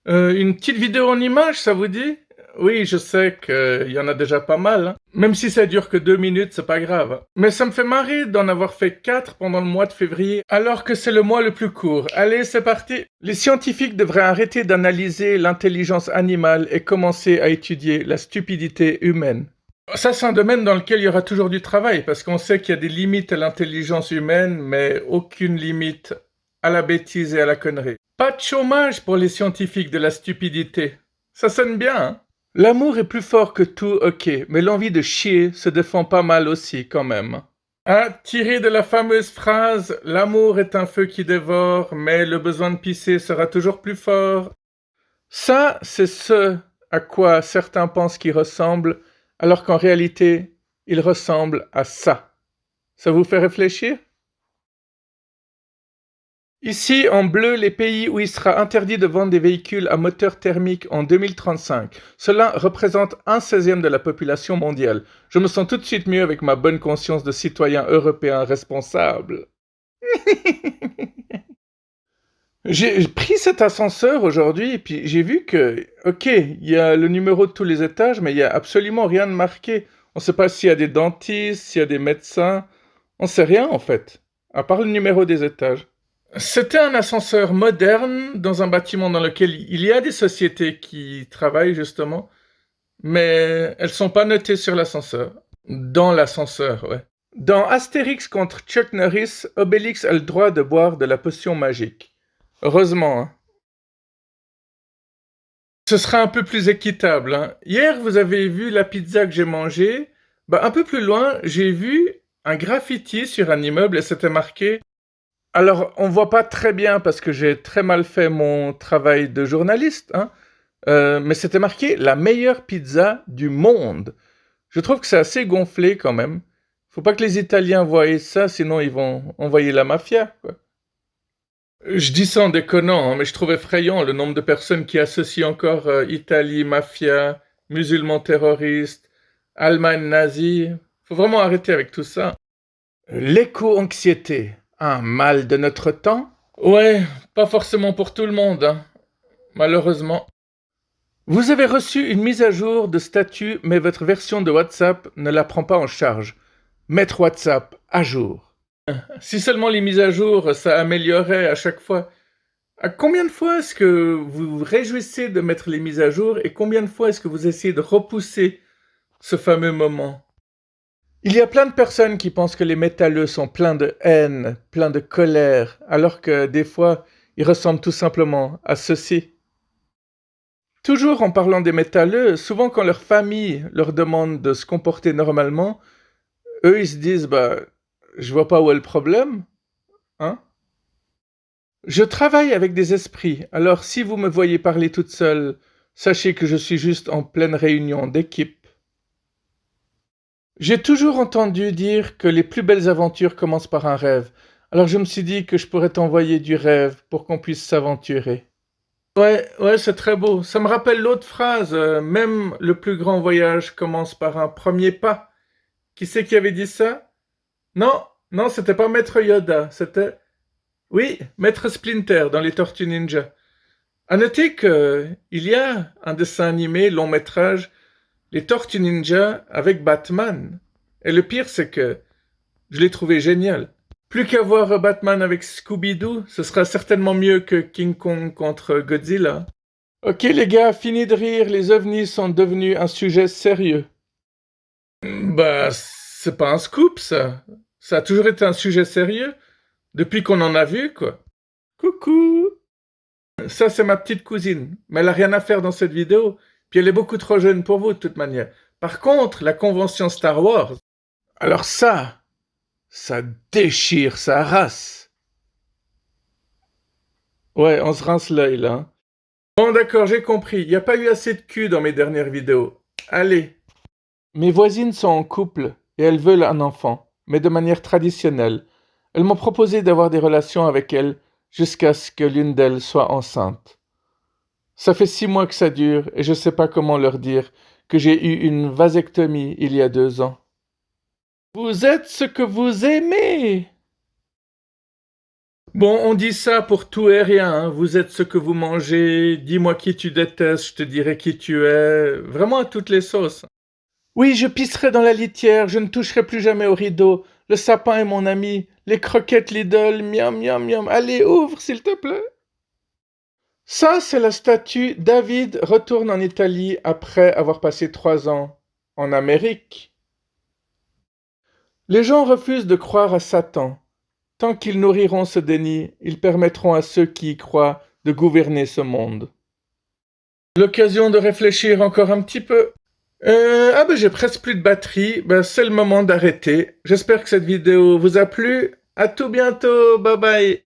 Une petite vidéo en images, ça vous dit? Oui, je sais qu'il y en a déjà pas mal, hein. Même si ça dure que 2 minutes, c'est pas grave. Mais ça me fait marrer d'en avoir fait 4 pendant le mois de février, alors que c'est le mois le plus court. Allez, c'est parti! Les scientifiques devraient arrêter d'analyser l'intelligence animale et commencer à étudier la stupidité humaine. Ça, c'est un domaine dans lequel il y aura toujours du travail, parce qu'on sait qu'il y a des limites à l'intelligence humaine, mais aucune limite à la bêtise et à la connerie. Pas de chômage pour les scientifiques de la stupidité. Ça sonne bien, hein? L'amour est plus fort que tout, ok, mais l'envie de chier se défend pas mal aussi, quand même. Hein, tiré de la fameuse phrase « L'amour est un feu qui dévore, mais le besoin de pisser sera toujours plus fort ». Ça, c'est ce à quoi certains pensent qu'il ressemble, alors qu'en réalité, il ressemble à ça. Ça vous fait réfléchir? Ici, en bleu, les pays où il sera interdit de vendre des véhicules à moteur thermique en 2035. Cela représente 1/16 de la population mondiale. Je me sens tout de suite mieux avec ma bonne conscience de citoyen européen responsable. J'ai pris cet ascenseur aujourd'hui et puis j'ai vu que, ok, il y a le numéro de tous les étages, mais il n'y a absolument rien de marqué. On ne sait pas s'il y a des dentistes, s'il y a des médecins. On ne sait rien en fait, à part le numéro des étages. C'était un ascenseur moderne dans un bâtiment dans lequel il y a des sociétés qui travaillent justement, mais elles sont pas notées sur l'ascenseur. Dans l'ascenseur, ouais. Dans Astérix contre Chuck Norris, Obélix a le droit de boire de la potion magique. Heureusement, hein. Ce sera un peu plus équitable, hein. Hier, vous avez vu la pizza que j'ai mangée. Bah, un peu plus loin, j'ai vu un graffiti sur un immeuble et c'était marqué. Alors, on voit pas très bien parce que j'ai très mal fait mon travail de journaliste, hein. Mais c'était marqué la meilleure pizza du monde. Je trouve que c'est assez gonflé quand même. Faut pas que les Italiens voient ça, sinon ils vont envoyer la mafia, quoi. Je dis ça en déconnant, hein, mais je trouve effrayant le nombre de personnes qui associent encore Italie, mafia, musulmans terroristes, Allemagne nazie. Faut vraiment arrêter avec tout ça. L'éco-anxiété, un mal de notre temps? Ouais, pas forcément pour tout le monde, hein, malheureusement. Vous avez reçu une mise à jour de statut, mais votre version de WhatsApp ne la prend pas en charge. Mettre WhatsApp à jour. Si seulement les mises à jour, ça améliorait à chaque fois. À combien de fois est-ce que vous vous réjouissez de mettre les mises à jour et combien de fois est-ce que vous essayez de repousser ce fameux moment? Il y a plein de personnes qui pensent que les métalleux sont pleins de haine, pleins de colère, alors que des fois, ils ressemblent tout simplement à ceci. Toujours en parlant des métalleux, souvent quand leur famille leur demande de se comporter normalement, eux ils se disent bah je vois pas où est le problème, hein? Je travaille avec des esprits, alors si vous me voyez parler toute seule, sachez que je suis juste en pleine réunion d'équipe. J'ai toujours entendu dire que les plus belles aventures commencent par un rêve, alors je me suis dit que je pourrais t'envoyer du rêve pour qu'on puisse s'aventurer. Ouais, ouais, c'est très beau. Ça me rappelle l'autre phrase, même le plus grand voyage commence par un premier pas. Qui c'est qui avait dit ça? Non, non, c'était pas Maître Yoda, c'était... Oui, Maître Splinter dans les Tortues Ninja. À noter que il y a un dessin animé long métrage, les Tortues Ninja avec Batman. Et le pire, c'est que je l'ai trouvé génial. Plus qu'à voir Batman avec Scooby-Doo, ce sera certainement mieux que King Kong contre Godzilla. Ok les gars, fini de rire, les ovnis sont devenus un sujet sérieux. Bah, c'est pas un scoop ça. Ça a toujours été un sujet sérieux, depuis qu'on en a vu, quoi. Coucou! Ça, c'est ma petite cousine, mais elle a rien à faire dans cette vidéo, puis elle est beaucoup trop jeune pour vous, de toute manière. Par contre, la convention Star Wars, alors ça déchire sa race. Ouais, on se rince l'œil, là, hein. Bon, d'accord, j'ai compris. Il n'y a pas eu assez de cul dans mes dernières vidéos. Allez. Mes voisines sont en couple et elles veulent un enfant, mais de manière traditionnelle. Elles m'ont proposé d'avoir des relations avec elles jusqu'à ce que l'une d'elles soit enceinte. Ça fait 6 mois que ça dure et je ne sais pas comment leur dire que j'ai eu une vasectomie il y a 2 ans. Vous êtes ce que vous aimez! Bon, on dit ça pour tout et rien, hein. Vous êtes ce que vous mangez. Dis-moi qui tu détestes, je te dirai qui tu es. Vraiment à toutes les sauces. Oui, je pisserai dans la litière, je ne toucherai plus jamais au rideau. Le sapin est mon ami. Les croquettes Lidl, miam miam miam. Allez, ouvre, s'il te plaît. Ça, c'est la statue David retourne en Italie après avoir passé 3 ans en Amérique. Les gens refusent de croire à Satan. Tant qu'ils nourriront ce déni, ils permettront à ceux qui y croient de gouverner ce monde. L'occasion de réfléchir encore un petit peu. J'ai presque plus de batterie. C'est le moment d'arrêter. J'espère que cette vidéo vous a plu. À tout bientôt. Bye bye.